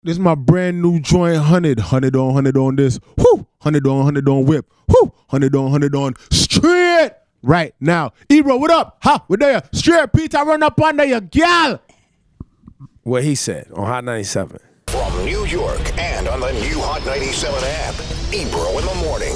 This is my brand new joint, 100 on this. Whoo, 100 on whip. Whoo, 100 on straight right now. Ebro, what up? Ha, we're there. Straight Peter, run up under your gal. What he said on Hot 97. From New York and on the new Hot 97 app, Ebro in the morning.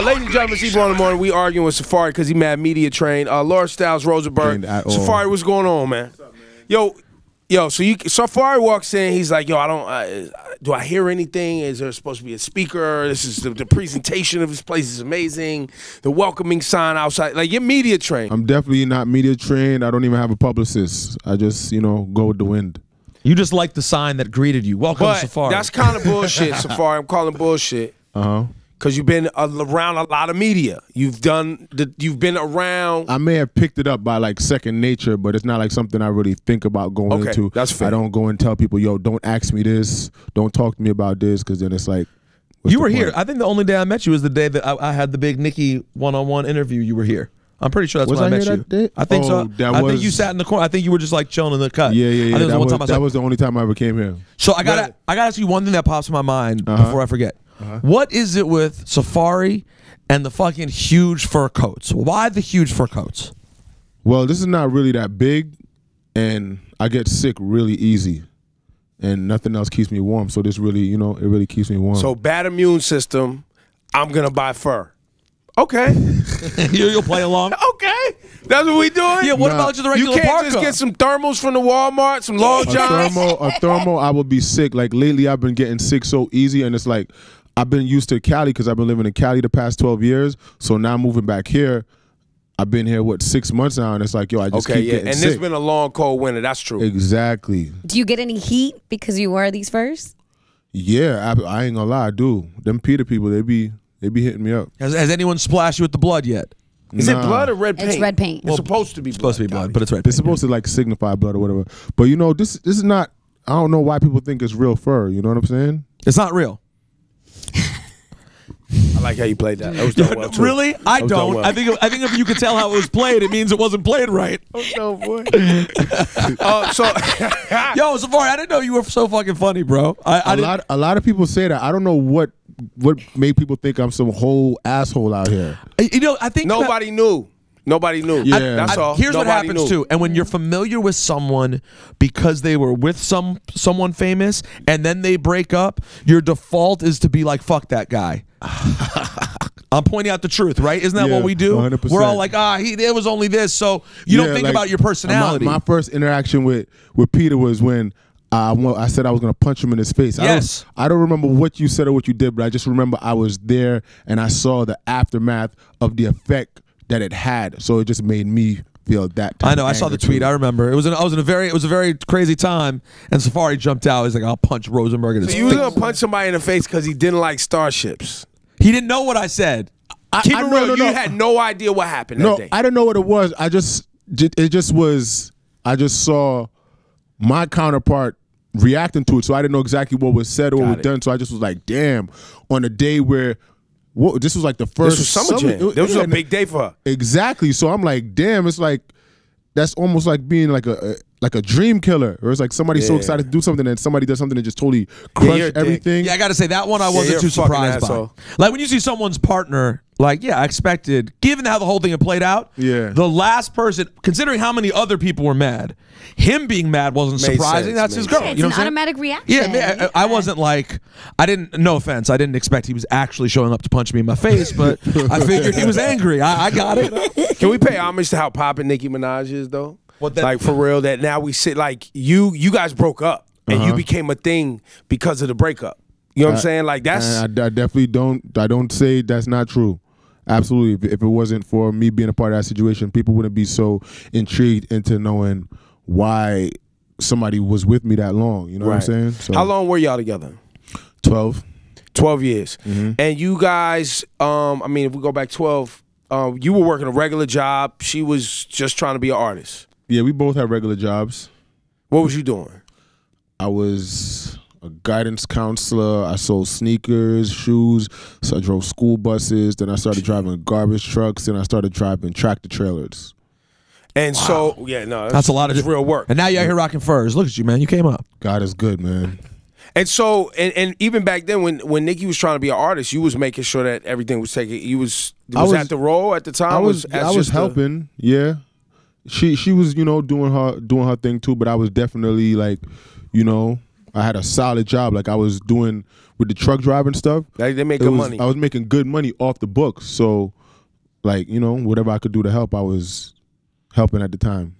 Ladies and gentlemen, it's Ebro in the morning. We arguing with Safaree because he mad media trained. Laura Styles, Rosenberg. Safaree, what's going on, man? What's up, man? Yo, so Safaree walks in. He's like, yo, do I hear anything? Is there supposed to be a speaker? This is the presentation of this place is amazing. The welcoming sign outside. Like, you're media trained. I'm definitely not media trained. I don't even have a publicist. I just, go with the wind. You just like the sign that greeted you. Welcome to Safaree. That's kind of bullshit, Safaree. I'm calling bullshit. Because you've been around a lot of media. You've been around. I may have picked it up by like second nature, but it's not like something I really think about going into. That's fair. I don't go and tell people, yo, don't ask me this. Don't talk to me about this, because then it's like, you were here. I think the only day I met you was the day that I had the big Nicki one-on-one interview. You were here. I'm pretty sure that's when I met you. Day? I think so. I think you sat in the corner. I think you were just like chilling in the cut. Yeah. That was the only time I ever came here. So I gotta ask you one thing that pops in my mind before I forget. What is it with Safaree and the fucking huge fur coats? Why the huge fur coats? Well, this is not really that big, and I get sick really easy, and nothing else keeps me warm. So this really, it really keeps me warm. So bad immune system, I'm going to buy fur. Okay. You'll play along? Okay. That's what we doing? Yeah, what about just the regular parka? You can't parka? just get some thermals from the Walmart, some Long Johns? A thermal, I will be sick. Like lately, I've been getting sick so easy, and it's like, I've been used to Cali because I've been living in Cali the past 12 years. So now moving back here, I've been here, 6 months now, and it's like, yo, I just keep getting sick. And it's been a long, cold winter. That's true. Exactly. Do you get any heat because you wear these furs? Yeah, I ain't gonna lie, I do. Them Peter people, they be hitting me up. Has anyone splashed you with the blood yet? Is it blood or red paint? It's red paint. It's supposed to be blood. Supposed to be blood, but it's red paint. It's supposed to like signify blood or whatever. But this is not, I don't know why people think it's real fur. You know what I'm saying? It's not real. I like how you played that. That was done well, too. Really? I don't. Well. I think if you could tell how it was played, it means it wasn't played right. Oh no, boy. Yo, Safaree, I didn't know you were so fucking funny, bro. A lot of people say that. I don't know what made people think I'm some whole asshole out here. I think nobody knew. Nobody knew. Yeah. That's all. Here's what happens too. And when you're familiar with someone because they were with someone famous and then they break up, your default is to be like, fuck that guy. I'm pointing out the truth, right? Isn't that what we do? 100%. We're all like, there was only this, so you don't think about your personality. My first interaction with Peter was when I said I was going to punch him in his face. Yes. I don't remember what you said or what you did, but I just remember I was there and I saw the aftermath of the effect that it had. So it just made me feel that type I know. I saw the tweet. Too. I remember. It was a very crazy time, and Safaree jumped out. He's like, "I'll punch Rosenberg in his face." So you were gonna punch somebody in the face because he didn't like starships. He didn't know what I said. Keep it real. You had no idea what happened that day. I didn't know what it was. I just saw my counterpart reacting to it, so I didn't know exactly what was said or what was done. So I just was like, damn. On a day where this was like the first this was Summer Jam. This was a big day for her. Exactly. So I'm like, damn. It's like that's almost like being like a dream killer, or it's like somebody's so excited to do something and somebody does something and just totally crush everything. Yeah, I got to say that one I wasn't too surprised by. Like when you see someone's partner, like I expected, given how the whole thing had played out. Yeah. The last person, considering how many other people were mad, him being mad wasn't surprising. That's his girl. It's an automatic reaction. Yeah, I wasn't like, no offense, I didn't expect he was actually showing up to punch me in my face, but I figured he was angry. I got it. Can we pay homage to how poppin' Nicki Minaj is though? Like for real, that now we sit like you guys broke up and you became a thing because of the breakup. You know what I'm saying? Like that's I definitely don't say that's not true. Absolutely. If it wasn't for me being a part of that situation, people wouldn't be so intrigued into knowing why somebody was with me that long. You know what I'm saying? So, how long were y'all together? 12. 12 years. And you guys, I mean, if we go back 12, you were working a regular job. She was just trying to be an artist. Yeah, we both had regular jobs. What was you doing? I was a guidance counselor. I sold sneakers, shoes. So I drove school buses. Then I started driving garbage trucks. Then I started driving tractor trailers. And so, yeah, no, that's a lot of real work. And now you're out here rocking furs. Look at you, man. You came up. God is good, man. And so, and even back then, when Nicki was trying to be an artist, you was making sure that everything was taken. You was that the role at the time? I was helping. Yeah, she was doing her thing too. But I was definitely like, I had a solid job. Like I was doing with the truck driving stuff. Like they make good money. I was making good money off the books. So, like whatever I could do to help, I was helping at the time.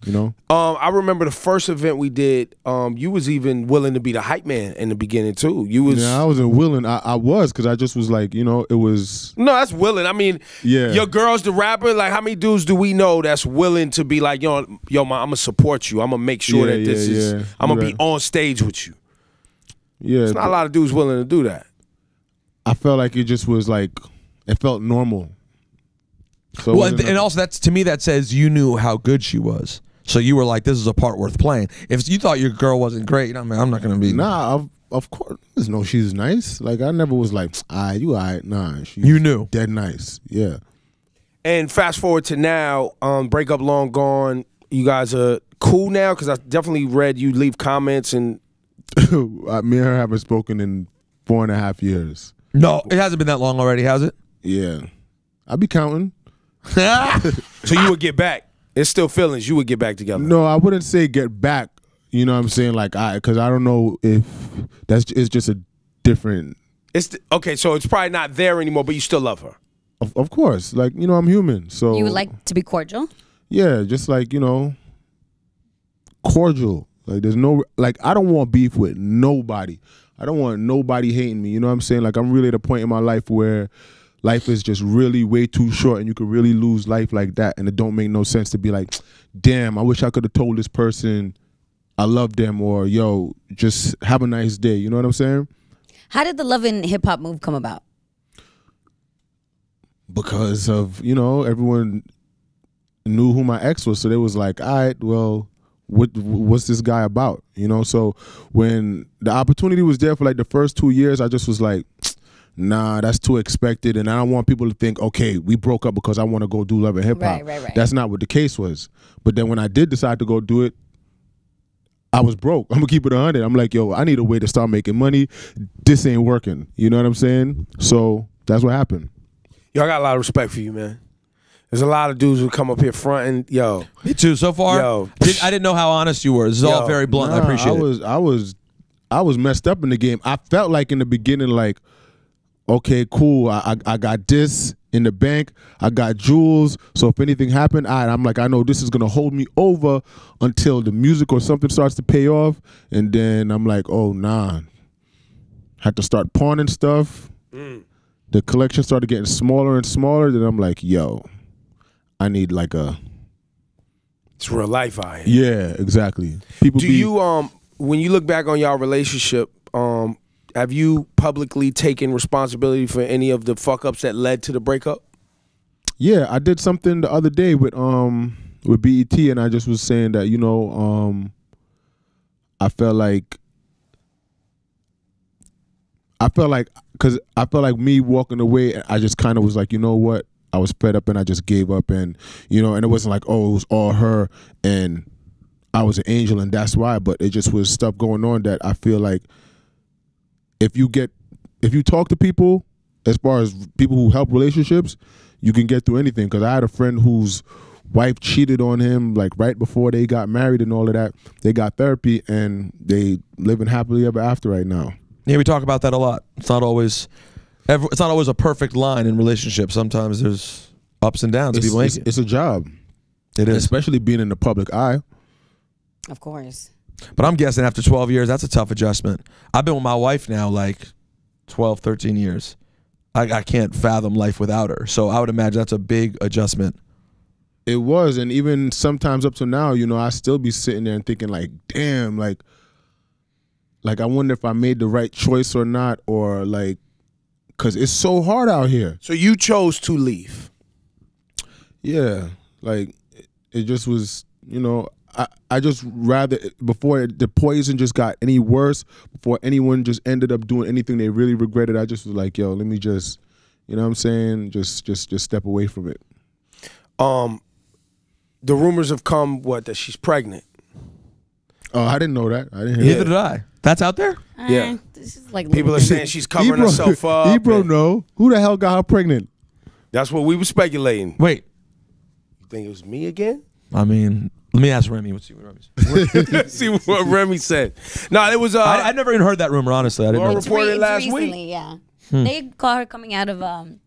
I remember the first event we did. You was even willing to be the hype man in the beginning too. You was. Yeah, I wasn't willing. I was because I just was like, it was. No, that's willing. I mean, yeah. Your girl's the rapper. Like, how many dudes do we know that's willing to be like, yo, man, I'm gonna support you. I'm gonna make sure that this is. I'm gonna be on stage with you. Yeah, there's not a lot of dudes willing to do that. I felt like it just was like, it felt normal. So well, and also that's to me that says you knew how good she was, so you were like, "This is a part worth playing." If you thought your girl wasn't great, I mean, I'm not gonna be. Nah, of course, she's nice. Like I never was like, you alright. Nah, you knew dead nice. Yeah. And fast forward to now, breakup long gone. You guys are cool now because I definitely read you leave comments and. Me and her haven't spoken in 4.5 years. No, it hasn't been that long already, has it? Yeah, I be counting. So you would get back. It's still feelings. You would get back together. No, I wouldn't say get back. You know what I'm saying? Like because I don't know if it's just a different. Okay, so it's probably not there anymore, but you still love her. Of course, like I'm human. So you would like to be cordial. Yeah, just like cordial. Like there's no I don't want beef with nobody. I don't want nobody hating me. You know what I'm saying? Like I'm really at a point in my life where. Life is just really way too short and you could really lose life like that, and it don't make no sense to be like, damn, I wish I could have told this person I love them, or yo, just have a nice day. You know what I'm saying? How did the Love and Hip Hop move come about? Because of, everyone knew who my ex was, so they was like, all right, well, what's this guy about? So when the opportunity was there for like the first 2 years, I just was like, nah, that's too expected, and I don't want people to think, okay, we broke up because I want to go do Love and Hip Hop. Right. That's not what the case was. But then when I did decide to go do it, I was broke. I'm gonna keep it 100. I'm like, yo, I need a way to start making money. This ain't working. You know what I'm saying? So that's what happened. Yo, I got a lot of respect for you, man. There's a lot of dudes who come up here fronting. Yo, me too. So far, I didn't know how honest you were. This is all very blunt. I appreciate it. I was messed up in the game. I felt like in the beginning, like, okay, cool. I got this in the bank. I got jewels. So if anything happened, I'm like, I know this is gonna hold me over until the music or something starts to pay off. And then I'm like, oh nah. Had to start pawning stuff. The collection started getting smaller and smaller. Then I'm like, yo, I need like it's real life out here. Yeah, exactly. You when you look back on y'all relationship, have you publicly taken responsibility for any of the fuck ups that led to the breakup? Yeah, I did something the other day with BET, and I just was saying that I felt like because I felt like me walking away, I just kind of was like, you know what, I was fed up and I just gave up, and and it wasn't like, oh, it was all her and I was an angel and that's why, but it just was stuff going on that I feel like. If you talk to people, as far as people who help relationships, you can get through anything. Because I had a friend whose wife cheated on him like right before they got married and all of that. They got therapy and they living happily ever after right now. Yeah, we talk about that a lot. It's not always a perfect line in relationships. Sometimes there's ups and downs. It's a job. It is, especially being in the public eye. Of course. But I'm guessing after 12 years, that's a tough adjustment. I've been with my wife now like 12, 13 years. I can't fathom life without her. So I would imagine that's a big adjustment. It was, and even sometimes up to now, I still be sitting there and thinking like, damn, like I wonder if I made the right choice or not, or like, because it's so hard out here. So you chose to leave. Yeah, like it just was, I just rather, before the poison just got any worse, before anyone just ended up doing anything they really regretted, I just was like, yo, let me just, you know what I'm saying, just step away from it. the rumors have come that she's pregnant. Oh, I didn't know that. I didn't hear Neither that. did I. That's out there? Yeah. This is like People are saying she's covering Ebro, herself up. Ebro, no. Who the hell got her pregnant? That's what we were speculating. Wait. You think it was me again? I mean, let me ask Remy. Let's see what Remy said. Let's see what Remy said. No, it was. I never even heard that rumor, honestly. I didn't know. Laura reported last recently, week. Yeah. They caught her coming out of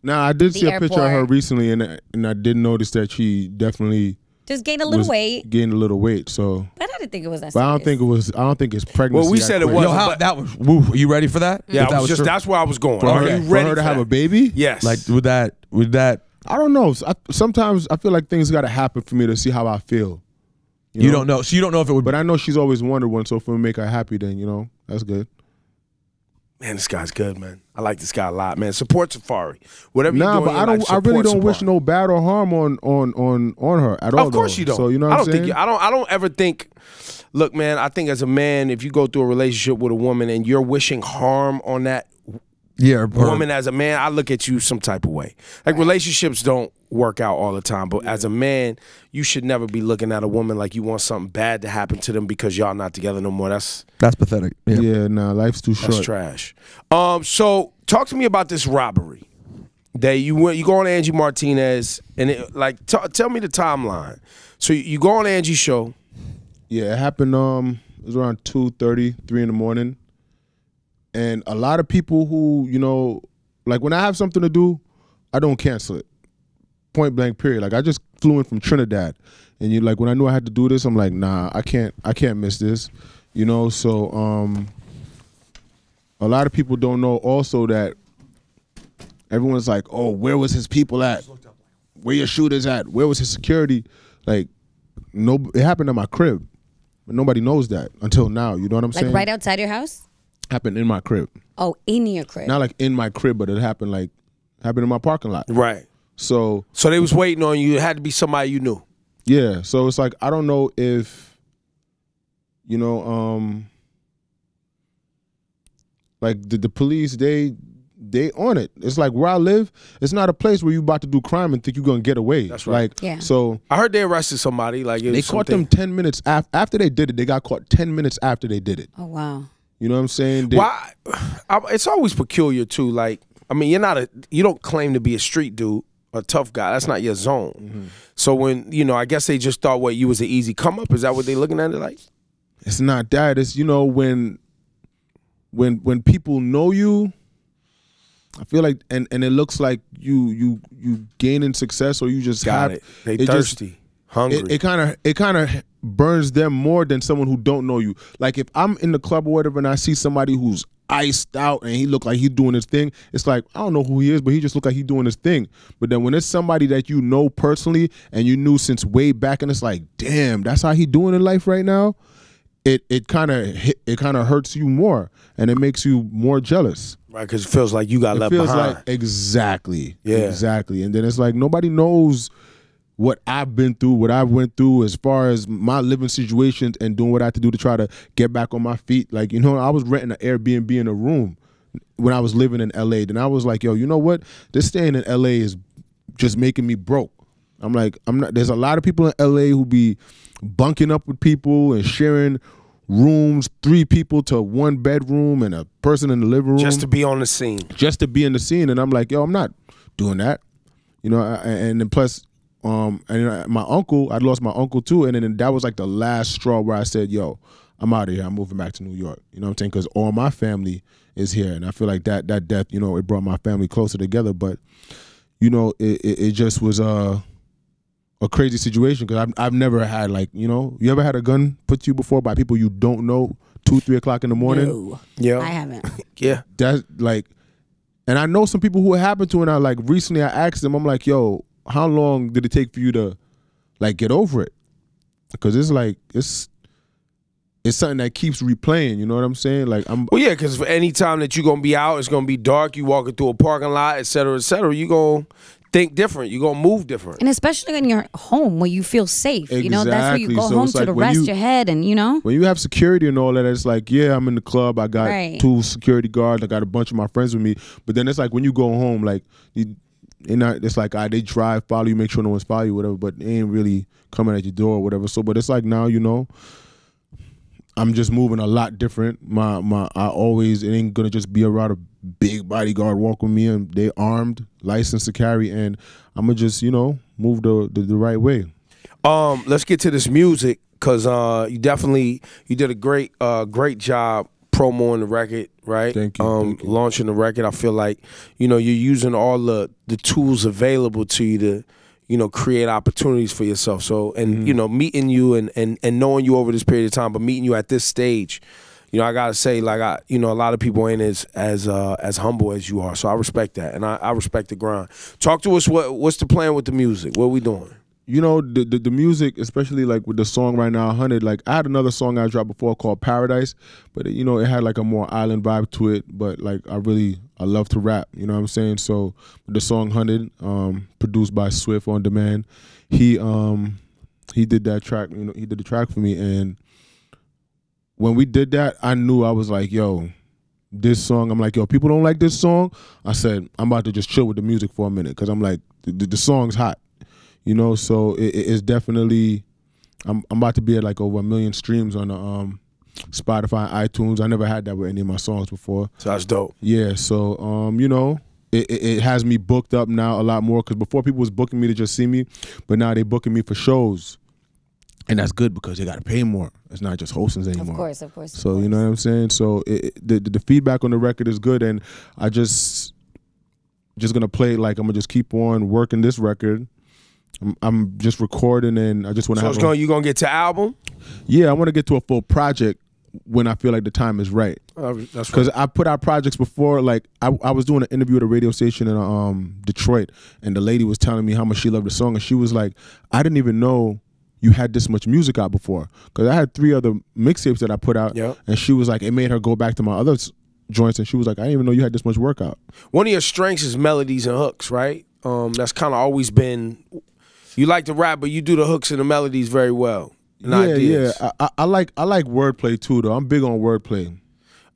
Now, I did the see a picture of her airport. recently, and I did notice that she definitely just gained a little weight. gained a little weight. So, But I didn't think it was that but I don't serious. think it was. I don't think it's pregnancy. Well, we that said it quick. was. Yo, how but- that was? Woo, are you ready for that? Yeah, If that was true? that's where I was going. for Are her, you for ready her to for have that? a baby. Yes. Like would that? I don't know. Sometimes I feel like things got to happen for me to see how I feel. You don't know. So you don't know if it would. But I know she's always wanted one. So if it make her happy, then that's good. Man, this guy's good, man. I like this guy a lot, man. Support Safaree. Whatever you're Nah, doing but in your life, I really support don't wish Safaree. no bad or harm on her at all. Of course though. you don't. So you know I what don't I'm saying? think I don't ever think. Look, man. I think as a man, if you go through a relationship with a woman and you're wishing harm on that woman as a man, I look at you some type of way. Like relationships don't work out all the time, but as a man, you should never be looking at a woman like you want something bad to happen to them because y'all not together no more. That's pathetic. Yeah. Yeah, nah, life's too short. That's trash. So talk to me about this robbery. That you go on Angie Martinez and tell me the timeline. So you go on Angie's show. Yeah, it happened. It was around 2:30, 3 in the morning, and a lot of people who like when I have something to do, I don't cancel it. Point blank. Period. Like I just flew in from Trinidad, and when I knew I had to do this, I'm like, nah, I can't miss this. So a lot of people don't know also that everyone's like, oh, where was his people at? Where your shooters at? Where was his security? Like, no, it happened at my crib, but nobody knows that until now. You know what I'm saying? Like right outside your house? Happened in my crib. Oh, in your crib. Not like in my crib, but it happened in my parking lot. Right. So they was waiting on you. It had to be somebody you knew. yeah. So it's like I don't know if like the police they on it. It's like where I live, it's not a place where you about to do crime and think you're gonna get away. That's right. Like Yeah. so I heard they arrested somebody. Like it they was caught something- them 10 minutes after they did it. They got caught 10 minutes after they did it. Oh, wow. You know what I'm saying? Why? It's always peculiar too. Like I mean, you don't claim to be a street dude, a tough guy. That's not your zone. Mm-hmm. So when I guess they just thought you was an easy come up. Is that what they looking at it like? It's not that. It's when people know you, I feel like and it looks like you gaining success or you just Got it. They thirsty, hungry. It kind of burns them more than someone who don't know you. Like if I'm in the club or whatever and I see somebody who's iced out and he look like he's doing his thing, it's like I don't know who he is, but he just look like he's doing his thing. But then when it's somebody that you know personally and you knew since way back, and it's like, damn, that's how he doing in life right now. It kind of hurts you more and it makes you more jealous. Right, because it feels like you got left Feels behind. like exactly, Yeah. exactly. And then it's like nobody knows what I've been through, what I went through as far as my living situations and doing what I had to do to try to get back on my feet. Like, I was renting an Airbnb in a room when I was living in LA. Then I was like, yo, you know what? This staying in LA is just making me broke. I'm like, there's a lot of people in LA who be bunking up with people and sharing rooms, 3 people to 1 bedroom and a person in the living room. Just to be on the scene. Just to be in the scene. And I'm like, yo, I'm not doing that. And then plus, and my uncle, I'd lost my uncle too, and then that was like the last straw where I said, yo, I'm out of here. I'm moving back to New York. You know what I'm saying? Because all my family is here. And I feel like that death, it brought my family closer together. But, it just was a crazy situation because I've never had you ever had a gun put to you before by people you don't know 2-3 o'clock in the morning? No, Yeah. I haven't. Yeah. That's like, and I know some people who it happened to, and I recently I asked them, I'm like, yo, how long did it take for you to get over it? Because it's like it's something that keeps replaying. You know what I'm saying? Like Well, yeah, because any time that you're gonna be out, it's gonna be dark. You walking through a parking lot, et cetera, you gonna think different. You gonna move different. And especially in your home where you feel safe. That's where you Exactly. go So home it's to like to when rest you- your head and when you have security and all that, it's like, yeah, I'm in the club. I got Right. 2 security guards. I got a bunch of my friends with me. But then it's like when you go home, It's like they drive, follow you, make sure no one's follow you, whatever. But they ain't really coming at your door or whatever. So, but it's like now, you know, I'm just moving a lot different. It ain't gonna just be around a big bodyguard walk with me, and they armed, licensed to carry, and I'm gonna just, you know, move the right way. Let's get to this music, cause you did a great job promoting the record, right? Thank you. Launching the record. I feel like, you know, you're using all the tools available to you to, you know, create opportunities for yourself. So, and you know, meeting you and knowing you over this period of time, but meeting you at this stage, you know, I gotta say, like, you know, a lot of people ain't as humble as you are. So I respect that, and I respect the grind. Talk to us. What's the plan with the music? What are we doing? You know, the music, especially like with the song right now, 100, like I had another song I dropped before called Paradise, but you know, it had like a more island vibe to it, but like I love to rap, you know what I'm saying? So the song 100, produced by Swift on Demand, he did that track, you know, he did the track for me, and when we did that, I knew, I was like, yo, this song, I'm like, yo, people don't like this song. I said, I'm about to just chill with the music for a minute, because I'm like, the song's hot. You know, so it's definitely, I'm about to be at like over 1 million streams on Spotify, iTunes. I never had that with any of my songs before. So that's dope. Yeah, so you know, it has me booked up now a lot more, because before people was booking me to just see me, but now they booking me for shows, and that's good because they got to pay more. It's not just hostings anymore. Of course. So you know what I'm saying. So the feedback on the record is good, and I just gonna play it like I'm gonna just keep on working this record. I'm just recording, and I just want to have. So you gonna get to album? Yeah, I want to get to a full project when I feel like the time is right. That's because I put out projects before. Like I was doing an interview at a radio station in Detroit, and the lady was telling me how much she loved the song, and she was like, "I didn't even know you had this much music out before." Because I had 3 other mixtapes that I put out, and she was like, it made her go back to my other joints, and she was like, "I didn't even know you had this much work out." One of your strengths is melodies and hooks, right? That's kind of always been. You like to rap, but you do the hooks and the melodies very well. Yeah. I like wordplay too, though. I'm big on wordplay.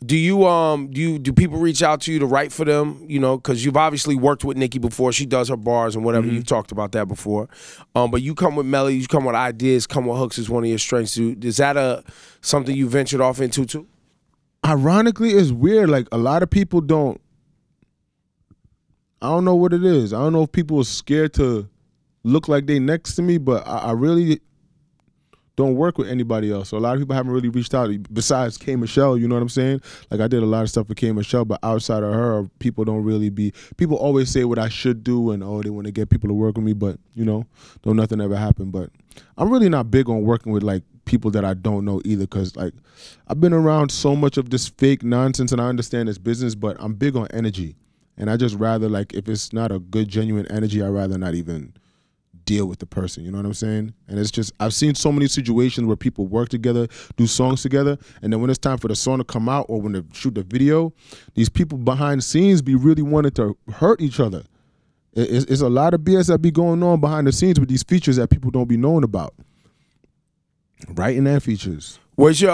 Do people reach out to you to write for them? You know, because you've obviously worked with Nicki before. She does her bars and whatever. You've talked about that before. But you come with melodies, you come with ideas, come with hooks is one of your strengths. Is that something you ventured off into too? Ironically, it's weird. Like a lot of people don't. I don't know what it is. I don't know if people are scared to look like they next to me, but I really don't work with anybody else. So a lot of people haven't really reached out besides K. Michelle, you know what I'm saying? Like I did a lot of stuff with K. Michelle, but outside of her, people don't really people always say what I should do, and they want to get people to work with me, but you know, don't nothing ever happen. But I'm really not big on working with like people that I don't know either, because like I've been around so much of this fake nonsense, and I understand it's business, but I'm big on energy. And I just rather, like, if it's not a good, genuine energy, I'd rather not even deal with the person, you know what I'm saying? And it's just, I've seen so many situations where people work together, do songs together, and then when it's time for the song to come out or when they shoot the video, these people behind the scenes be really wanting to hurt each other. It's a lot of BS that be going on behind the scenes with these features that people don't be knowing about. Writing and features. Was your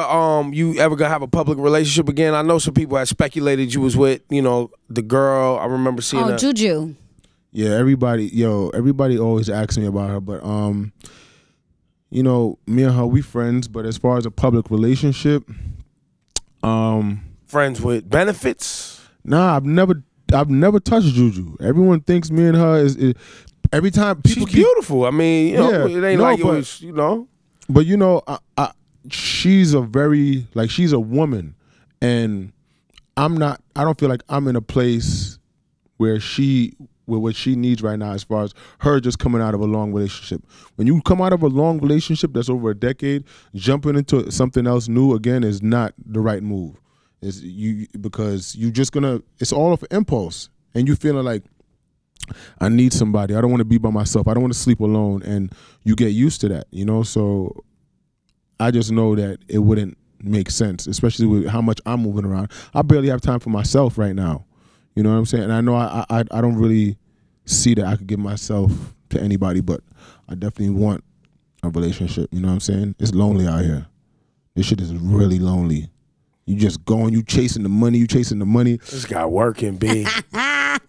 you ever gonna have a public relationship again? I know some people had speculated you was with, you know, the girl. I remember seeing her. Juju. Yeah, everybody always asks me about her, but you know, me and her, we friends, but as far as a public relationship, friends with benefits? Nah, I've never touched Juju. Everyone thinks me and her is every time people she's beautiful. I mean, you know, it ain't like it was, you know. But you know, she's a very, like, she's a woman, and I don't feel like I'm in a place where what she needs right now as far as her just coming out of a long relationship. When you come out of a long relationship that's over a decade, jumping into something else new again is not the right move. Because you just gonna, it's all of impulse, and you feeling like, I need somebody. I don't want to be by myself. I don't want to sleep alone, and you get used to that, you know? So I just know that it wouldn't make sense, especially with how much I'm moving around. I barely have time for myself right now. You know what I'm saying? And I know I don't really see that I could give myself to anybody, but I definitely want a relationship. You know what I'm saying? It's lonely out here. This shit is really lonely. You just going, you chasing the money, This guy working, B.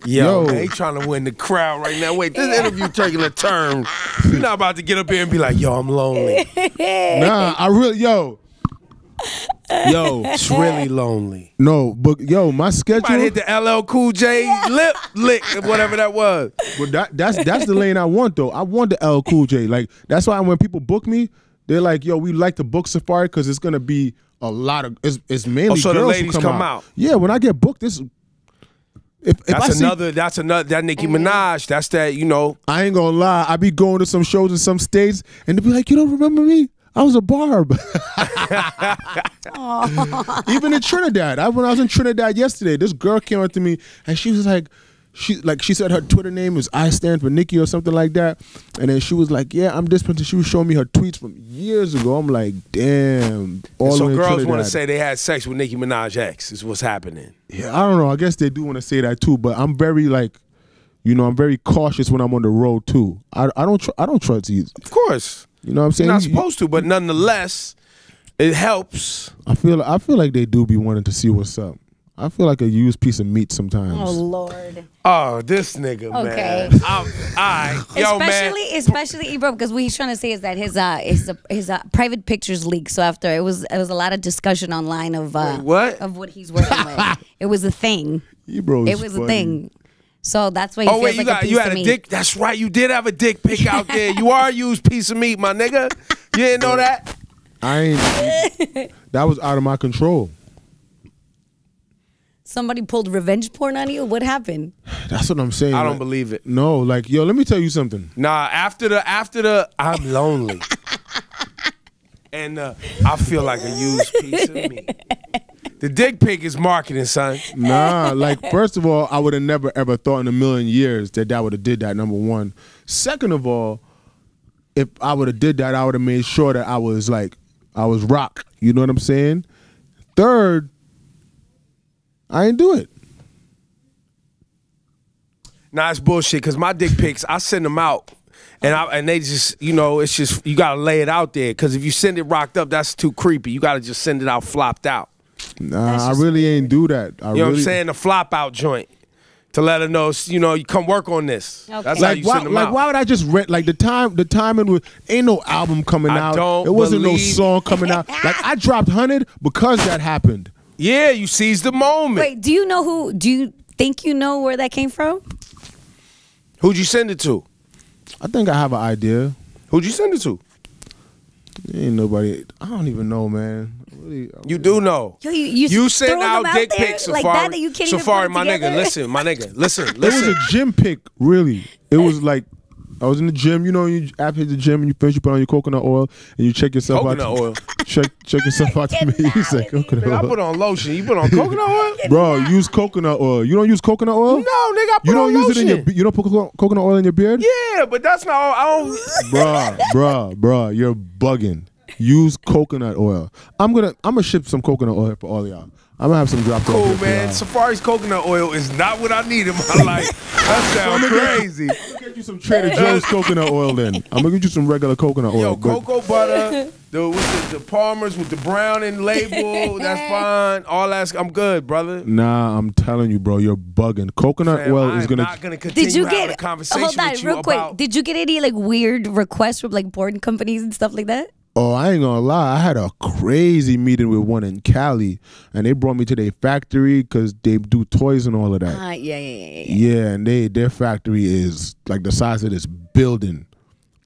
Yo, man, he trying to win the crowd right now. Wait, this interview taking a turn. You're not about to get up here and be like, yo, I'm lonely. Nah, I really, yo, it's really lonely. no, but yo, my schedule. Might hit the LL Cool J lip lick, whatever that was. But that's the lane I want though. I want the LL Cool J. Like that's why when people book me, they're like, yo, we like to book Safaree because it's gonna be a lot of. It's mainly so girls the ladies who come out. Yeah, when I get booked, this. That's another that Nicki Minaj. That's that, you know. I ain't gonna lie. I be going to some shows in some states, and they be like, you don't remember me? I was a barb. Even in Trinidad. When I was in Trinidad yesterday, this girl came up to me and she was like, she said her Twitter name was I stand for Nicki or something like that. And then she was like, yeah, I'm this person. She was showing me her tweets from years ago. I'm like, damn. So girls want to say they had sex with Nicki Minaj ex is what's happening. Yeah, I don't know. I guess they do want to say that too, but I'm very like, I'm very cautious when I'm on the road too. I don't trust these. Of course. You know what I'm saying? You're not supposed to, but nonetheless, it helps. I feel like they do be wanting to see what's up. I feel like a used piece of meat sometimes. Oh Lord. Oh, this nigga, Okay. man. All right. Yo, man. Especially Ebro, because what he's trying to say is that his private pictures leaked. So after it was a lot of discussion online of what he's working with. It was a thing. Ebro's it was funny. a thing. So that's why he feels wait, like you had a dick. That's right. You did have a dick pic out there. You are a used piece of meat, my nigga. You didn't know that? That was out of my control. Somebody pulled revenge porn on you? What happened? That's what I'm saying. I don't believe it. No, like, yo, let me tell you something. Nah, after the I'm lonely. And I feel like a used piece of meat. The dick pic is marketing, son. Nah, like, first of all, I would have never, ever thought in a million years that would have did that, number one. Second of all, if I would have did that, I would have made sure that I was rock. You know what I'm saying? Third, I ain't do it. Nah, it's bullshit, because my dick pics, I send them out. And they just, it's just, you got to lay it out there. Because if you send it rocked up, that's too creepy. You got to just send it out flopped out. Nah, I really ain't do that. You know what I'm saying? The flop out joint. To let her know, you come work on this. Okay. That's how you send them out. Why would I just rent? Like, the timing was, ain't no album coming out. There wasn't no song coming out. Like, I dropped 100 because that happened. Yeah, you seized the moment. Wait, do you think you know where that came from? Who'd you send it to? I think I have an idea. Who'd you send it to? Ain't nobody. I don't even know, man. You do know. Yo, you sent out dick pics, like Safaree. that you can't Safaree, even put my together? nigga, listen. It was a gym pic, really. It was like, I was in the gym, you after the gym and you finish, you put on your coconut oil and you check yourself out. Coconut oil? Check yourself out to me. You say coconut oil. I put on lotion. You put on coconut oil? Bro, use coconut oil. You don't use coconut oil? No, nigga, I put you don't on use lotion. it in your. You don't put coconut oil in your beard? Yeah, but that's not all. I don't. Bruh, you're bugging. Use coconut oil. I'm gonna ship some coconut oil for all of y'all. I'm gonna have some dropped off. Cool, man. Safaree's coconut oil is not what I need in my life. That sounds crazy. I'm gonna get you some Trader Joe's coconut oil then. I'm gonna get you some regular coconut oil. Yo, cocoa butter, the Palmers with the brown and label, that's fine. All that, I'm good, brother. Nah, I'm telling you, bro, you're bugging. Coconut oil is gonna. I'm not gonna continue having a conversation hold on, with you real quick. about. Did you get any like weird requests from like porn companies and stuff like that? Oh, I ain't gonna lie. I had a crazy meeting with one in Cali, and they brought me to their factory because they do toys and all of that. Yeah. Yeah, and their factory is like the size of this building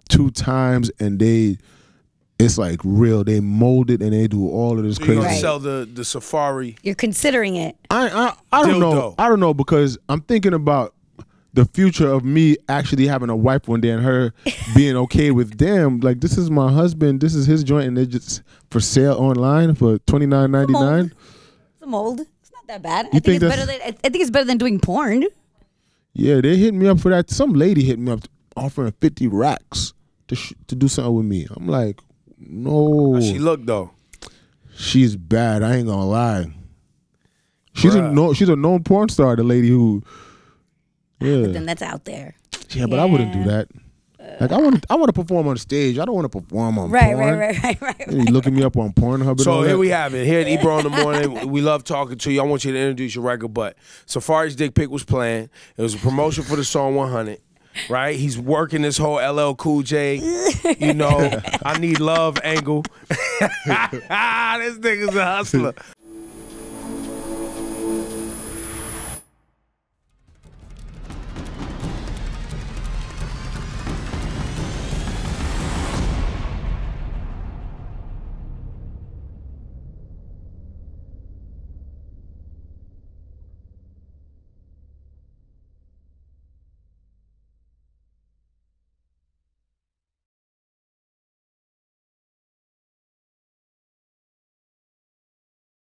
2 times, and it's like real. They mold it and they do all of this So crazy. you're gonna sell the Safaree? You're considering it. I don't know. I don't know, because I'm thinking about the future of me actually having a wife one day and her being okay with, damn, like, this is my husband, this is his joint, and they're just for sale online for $29.99. It's a mold. It's not that bad. I think it's better than doing porn. Yeah, they hit me up for that. Some lady hit me up offering 50 racks to do something with me. I'm like, no. How she look though? She's bad. I ain't gonna lie. She's a known porn star. The lady who. Yeah. But then that's out there. Yeah, but I wouldn't do that. Like I want to perform on stage. I don't want to perform on porn. Right. You looking me up on Pornhub. So here we have it. Here at Ebro in the morning, we love talking to you. I want you to introduce your record, but Safaree's Dick Pic was playing. It was a promotion for the song 100. Right, he's working this whole LL Cool J, I need love angle. This nigga's a hustler.